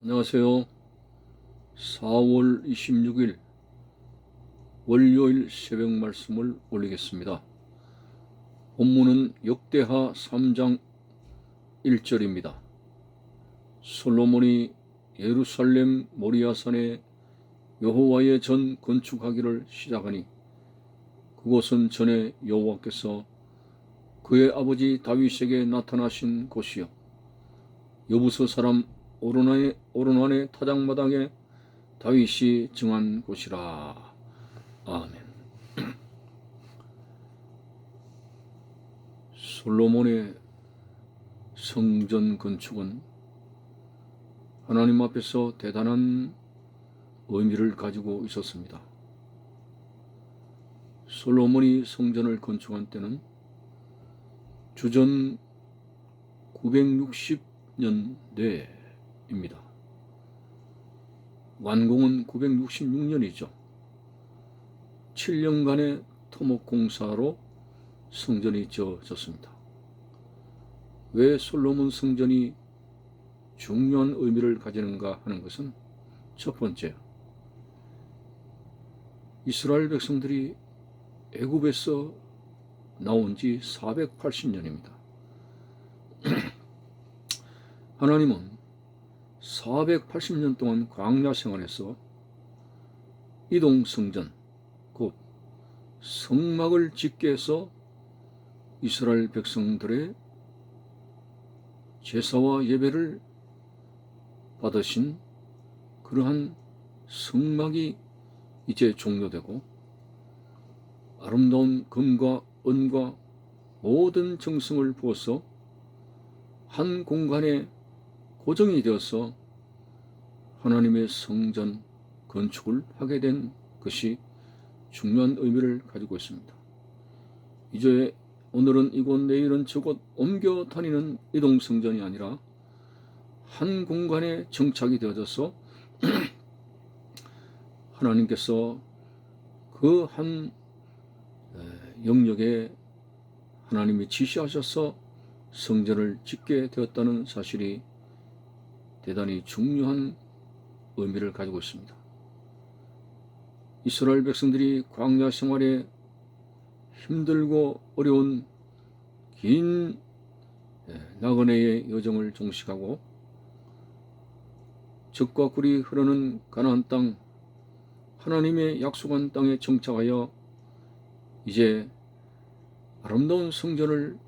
안녕하세요. 4월 26일 월요일 새벽 말씀을 올리겠습니다. 본문은 역대하 3장 1절입니다. 솔로몬이 예루살렘 모리아산에 여호와의 전 건축하기를 시작하니 그곳은 전에 여호와께서 그의 아버지 다윗에게 나타나신 곳이요 여부스 사람 오르난의 타작마당에 다윗이 증한 곳이라. 아멘. 솔로몬의 성전 건축은 하나님 앞에서 대단한 의미를 가지고 있었습니다. 솔로몬이 성전을 건축한 때는 주전 960년대입니다. 완공은 966년이죠. 7년간의 토목공사로 성전이 지어졌습니다. 왜 솔로몬 성전이 중요한 의미를 가지는가 하는 것은 첫 번째, 이스라엘 백성들이 애굽에서 나온 지 480년입니다. 하나님은 480년 동안 광야 생활에서 이동 성전, 곧 성막을 짓게 해서 이스라엘 백성들의 제사와 예배를 받으신 그러한 성막이 이제 종료되고 아름다운 금과 은과 모든 정성을 부어서 한 공간에 고정이 되어서 하나님의 성전 건축을 하게 된 것이 중요한 의미를 가지고 있습니다. 이제 오늘은 이곳 내일은 저곳 옮겨 다니는 이동 성전이 아니라 한 공간에 정착이 되어져서 하나님께서 그 한 영역에 하나님이 지시하셔서 성전을 짓게 되었다는 사실이 대단히 중요한 의미를 가지고 있습니다. 이스라엘 백성들이 광야 생활에 힘들고 어려운 긴 나그네의 여정을 종식하고 젖과 꿀이 흐르는 가나안 땅, 하나님의 약속한 땅에 정착하여 이제 아름다운 성전을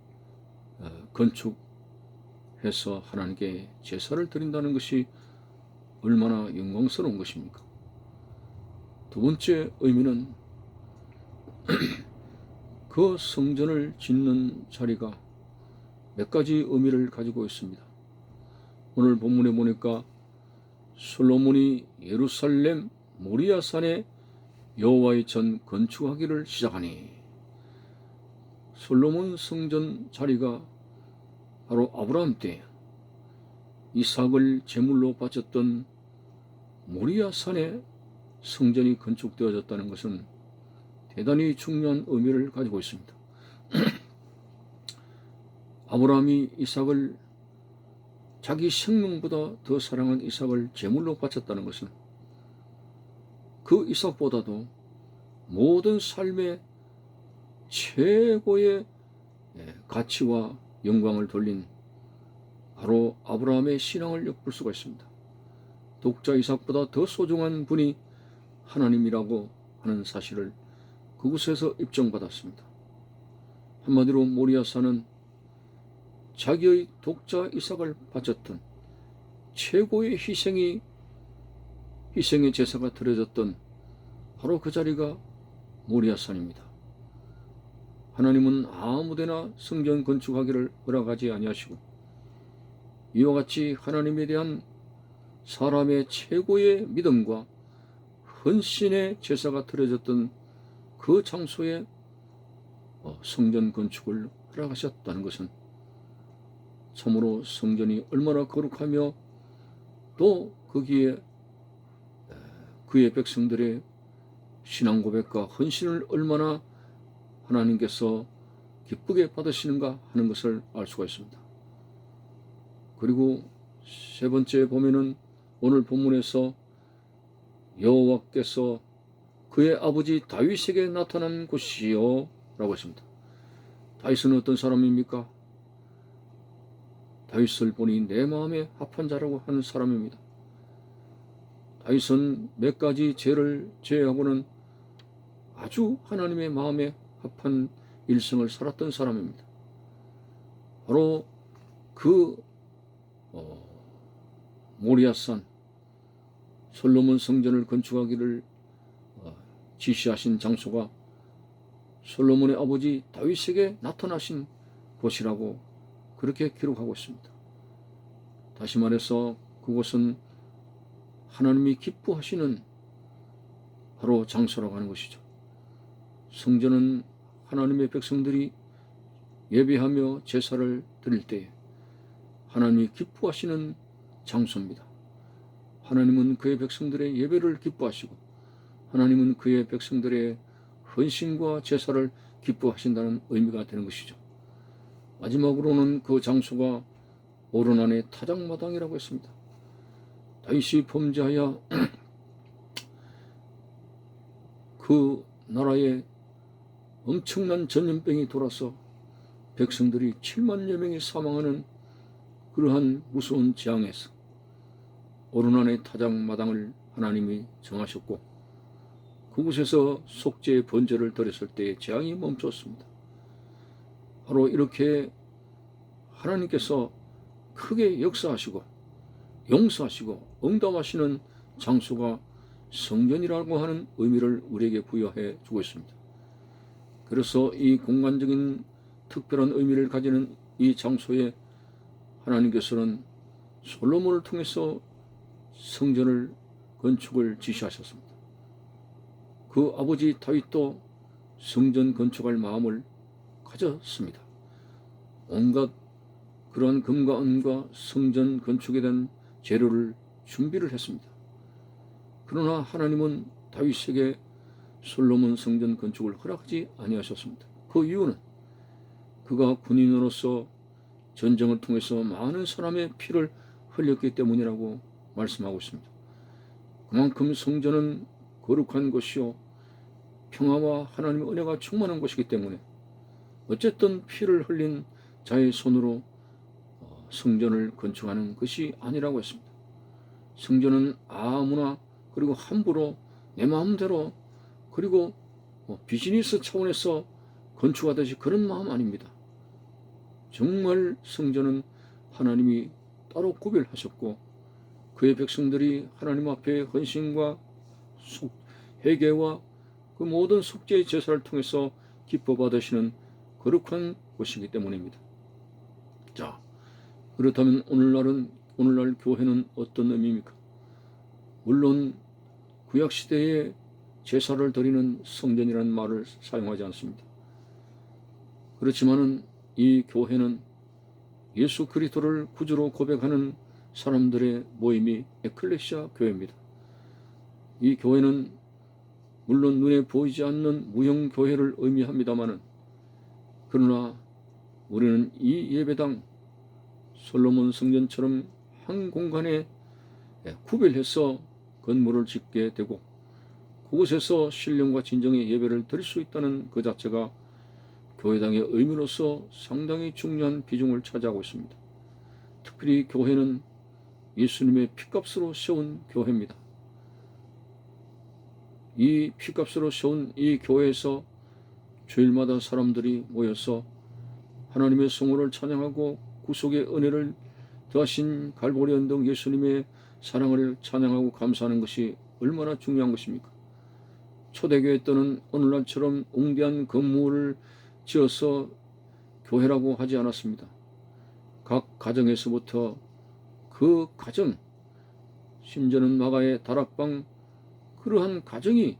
건축해서 하나님께 제사를 드린다는 것이 얼마나 영광스러운 것입니까? 두 번째 의미는 그 성전을 짓는 자리가 몇 가지 의미를 가지고 있습니다. 오늘 본문에 보니까 솔로몬이 예루살렘 모리아산에 여호와의 전 건축하기를 시작하니, 솔로몬 성전 자리가 바로 아브라함 때 이삭을 제물로 바쳤던 모리아산에 성전이 건축되어졌다는 것은 대단히 중요한 의미를 가지고 있습니다. 아브라함이 이삭을 자기 생명보다 더 사랑한 이삭을 제물로 바쳤다는 것은 그 이삭보다도 모든 삶의 최고의 가치와 영광을 돌린 바로 아브라함의 신앙을 엿볼 수가 있습니다. 독자 이삭보다 더 소중한 분이 하나님이라고 하는 사실을 그곳에서 입증받았습니다. 한마디로 모리아산은 자기의 독자 이삭을 바쳤던 최고의 희생의 제사가 드려졌던 바로 그 자리가 모리아산입니다. 하나님은 아무데나 성전 건축하기를 허락하지 아니하시고 이와 같이 하나님에 대한 사람의 최고의 믿음과 헌신의 제사가 드려졌던 그 장소에 성전 건축을 허락하셨다는 것은 참으로 성전이 얼마나 거룩하며 또 거기에 그의 백성들의 신앙 고백과 헌신을 얼마나 하나님께서 기쁘게 받으시는가 하는 것을 알 수가 있습니다. 그리고 세 번째 보면은 오늘 본문에서 여호와께서 그의 아버지 다윗에게 나타난 곳이요 라고 했습니다. 다윗은 어떤 사람입니까? 다윗을 보니 내 마음에 합한 자라고 하는 사람입니다. 다윗은 몇 가지 죄를 제외하고는 아주 하나님의 마음에 합한 일생을 살았던 사람입니다. 바로 그 모리아산 솔로몬 성전을 건축하기를 지시하신 장소가 솔로몬의 아버지 다윗에게 나타나신 곳이라고 그렇게 기록하고 있습니다. 다시 말해서 그곳은 하나님이 기뻐하시는 바로 장소라고 하는 것이죠. 성전은 하나님의 백성들이 예배하며 제사를 드릴 때에 하나님이 기뻐하시는 장소입니다. 하나님은 그의 백성들의 예배를 기뻐하시고 하나님은 그의 백성들의 헌신과 제사를 기뻐하신다는 의미가 되는 것이죠. 마지막으로는 그 장소가 오르난의 타작마당이라고 했습니다. 다윗이 범죄하여 그 나라에 엄청난 전염병이 돌아서 백성들이 7만여 명이 사망하는 그러한 무서운 재앙에서 오르난의 타작마당을 하나님이 정하셨고 그곳에서 속죄의 번제를 드렸을 때에 재앙이 멈췄습니다. 바로 이렇게 하나님께서 크게 역사하시고 용서하시고 응답하시는 장소가 성전이라고 하는 의미를 우리에게 부여해 주고 있습니다. 그래서 이 공간적인 특별한 의미를 가지는 이 장소에 하나님께서는 솔로몬을 통해서 성전을 건축을 지시하셨습니다. 그 아버지 다윗도 성전 건축할 마음을 가졌습니다. 온갖 그러한 금과 은과 성전 건축에 대한 재료를 준비를 했습니다. 그러나 하나님은 다윗에게 솔로몬 성전 건축을 허락하지 아니하셨습니다. 그 이유는 그가 군인으로서 전쟁을 통해서 많은 사람의 피를 흘렸기 때문이라고 말씀하고 있습니다. 그만큼 성전은 거룩한 것이요 평화와 하나님의 은혜가 충만한 것이기 때문에 어쨌든 피를 흘린 자의 손으로 성전을 건축하는 것이 아니라고 했습니다. 성전은 아무나 그리고 함부로 내 마음대로 그리고 비즈니스 차원에서 건축하듯이 그런 마음 아닙니다. 정말 성전은 하나님이 따로 구별하셨고 그의 백성들이 하나님 앞에 헌신과 회개와 그 모든 속죄의 제사를 통해서 기뻐 받으시는 거룩한 곳이기 때문입니다. 자, 그렇다면 오늘날 교회는 어떤 의미입니까? 물론 구약시대에 제사를 드리는 성전이라는 말을 사용하지 않습니다. 그렇지만은 이 교회는 예수 그리스도를 구주로 고백하는 사람들의 모임이 에클레시아 교회입니다. 이 교회는 물론 눈에 보이지 않는 무형 교회를 의미합니다마는 그러나 우리는 이 예배당 솔로몬 성전처럼 한 공간에 구별해서 건물을 짓게 되고 그곳에서 신령과 진정의 예배를 드릴 수 있다는 그 자체가 교회당의 의미로서 상당히 중요한 비중을 차지하고 있습니다. 특별히 교회는 예수님의 피값으로 세운 교회입니다. 이 피값으로 세운 이 교회에서 주일마다 사람들이 모여서 하나님의 성호를 찬양하고 구속의 은혜를 더하신 갈보리 언덕 예수님의 사랑을 찬양하고 감사하는 것이 얼마나 중요한 것입니까? 초대교회 때는 오늘날처럼 웅대한 건물을 지어서 교회라고 하지 않았습니다. 각 가정에서부터 그 가정, 심지어는 마가의 다락방 그러한 가정이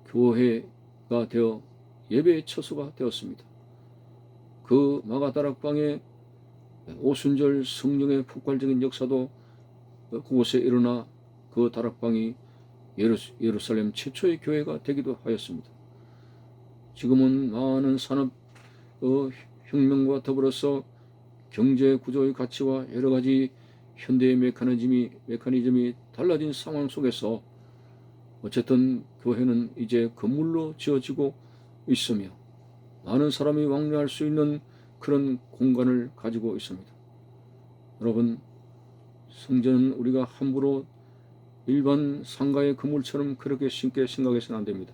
교회가 되어 예배의 처소가 되었습니다. 그 마가 다락방의 오순절 성령의 폭발적인 역사도 그곳에 일어나 그 다락방이 예루살렘 최초의 교회가 되기도 하였습니다. 지금은 많은 산업 혁명과 더불어서 경제 구조의 가치와 여러 가지 현대의 메커니즘이 달라진 상황 속에서 어쨌든 교회는 이제 건물로 지어지고 있으며 많은 사람이 왕래할 수 있는 그런 공간을 가지고 있습니다. 여러분, 성전은 우리가 함부로 일반 상가의 건물처럼 그렇게 쉽게 생각해서는 안 됩니다.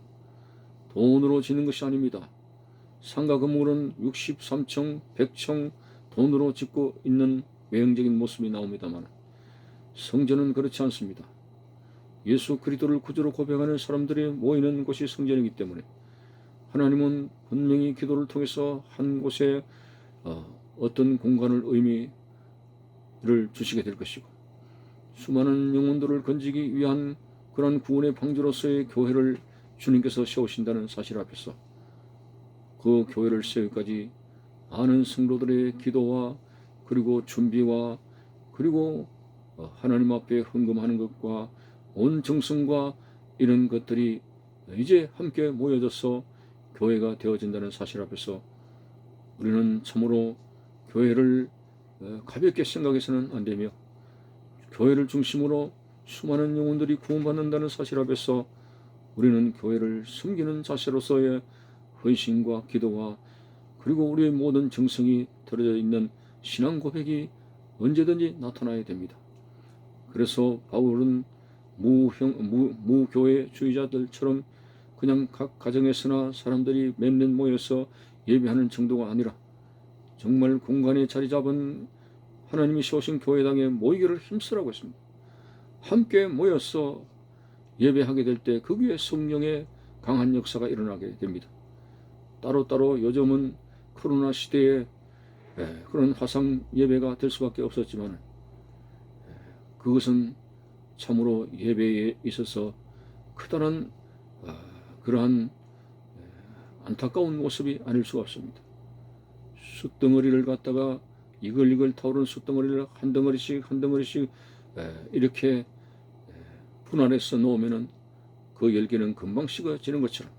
돈으로 짓는 것이 아닙니다. 상가 건물은 63층, 100층 돈으로 짓고 있는 외형적인 모습이 나옵니다만 성전은 그렇지 않습니다. 예수 그리스도를 구주로 고백하는 사람들이 모이는 곳이 성전이기 때문에 하나님은 분명히 기도를 통해서 한 곳에 어떤 공간을 의미를 주시게 될 것이고 수많은 영혼들을 건지기 위한 그런 구원의 방주로서의 교회를 주님께서 세우신다는 사실 앞에서 그 교회를 세우기까지 많은 성도들의 기도와 그리고 준비와 그리고 하나님 앞에 헌금하는 것과 온 정성과 이런 것들이 이제 함께 모여져서 교회가 되어진다는 사실 앞에서 우리는 참으로 교회를 가볍게 생각해서는 안 되며 교회를 중심으로 수많은 영혼들이 구원받는다는 사실 앞에서 우리는 교회를 섬기는 자세로서의 헌신과 기도와 그리고 우리의 모든 정성이 들어져 있는 신앙 고백이 언제든지 나타나야 됩니다. 그래서 바울은 무교회주의자들처럼 그냥 각 가정에서나 사람들이 몇몇 모여서 예배하는 정도가 아니라 정말 공간에 자리 잡은 하나님이 세우신 교회당에 모이기를 힘쓰라고 했습니다. 함께 모여서 예배하게 될 때 거기에 성령의 강한 역사가 일어나게 됩니다. 따로따로 요즘은 코로나 시대에 그런 화상 예배가 될 수밖에 없었지만 그것은 참으로 예배에 있어서 크다란 그러한 안타까운 모습이 아닐 수가 없습니다. 숯덩어리를 갖다가 이글이글 타오르는 숯덩어리를 한 덩어리씩 이렇게 분할해서 놓으면은 그 열기는 금방 식어지는 것처럼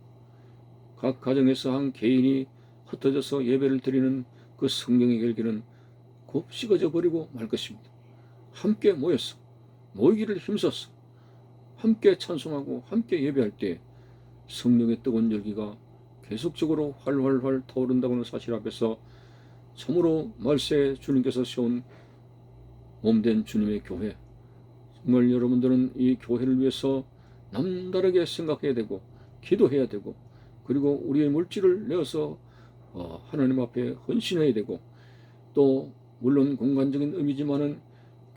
각 가정에서 한 개인이 흩어져서 예배를 드리는 그 성령의 열기는 곧 식어져 버리고 말 것입니다. 함께 모여서 모이기를 힘써서 함께 찬송하고 함께 예배할 때 성령의 뜨거운 열기가 계속적으로 활활활 타오른다고 하는 사실 앞에서 참으로 말세 주님께서 세운 몸된 주님의 교회, 정말 여러분들은 이 교회를 위해서 남다르게 생각해야 되고 기도해야 되고 그리고 우리의 물질을 내어서 하나님 앞에 헌신해야 되고 또 물론 공간적인 의미지만은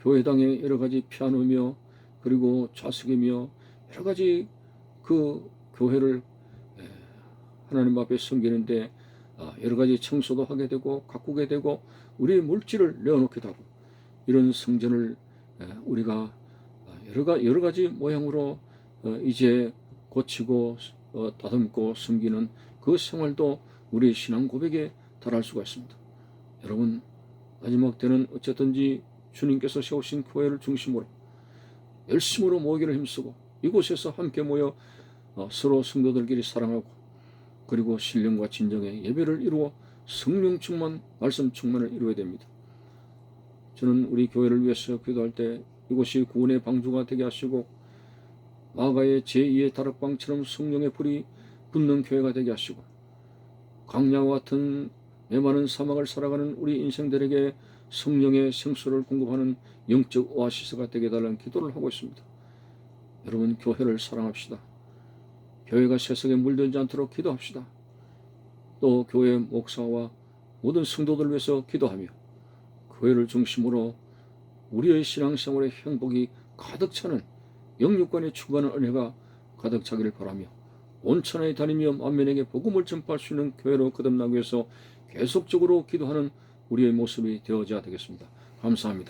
교회당에 여러 가지 피아노며 그리고 좌석이며 여러 가지 그 교회를 하나님 앞에 섬기는데 여러 가지 청소도 하게 되고 가꾸게 되고 우리의 물질을 내어놓기도 하고 이런 성전을 우리가 여러 가지 모양으로 이제 고치고 다듬고 섬기는 그 생활도 우리의 신앙 고백에 달할 수가 있습니다. 여러분, 마지막 때는 어쨌든지 주님께서 세우신 교회를 중심으로 열심으로 모이기를 힘쓰고 이곳에서 함께 모여 서로 성도들끼리 사랑하고 그리고 신령과 진정의 예배를 이루어 성령 충만, 말씀 충만을 이루어야 됩니다. 저는 우리 교회를 위해서 기도할 때 이곳이 구원의 방주가 되게 하시고 마가의 제2의 다락방처럼 성령의 불이 붙는 교회가 되게 하시고 광야와 같은 메마른 사막을 살아가는 우리 인생들에게 성령의 생수를 공급하는 영적 오아시스가 되게 달라는 기도를 하고 있습니다. 여러분, 교회를 사랑합시다. 교회가 세상에 물들지 않도록 기도합시다. 또 교회 목사와 모든 성도들을 위해서 기도하며 교회를 중심으로 우리의 신앙생활의 행복이 가득 차는 영육간의 추구하는 은혜가 가득 차기를 바라며 온천하에 다니며 만민에게 복음을 전파할 수 있는 교회로 거듭나기 위해서 계속적으로 기도하는 우리의 모습이 되어져야 되겠습니다. 감사합니다.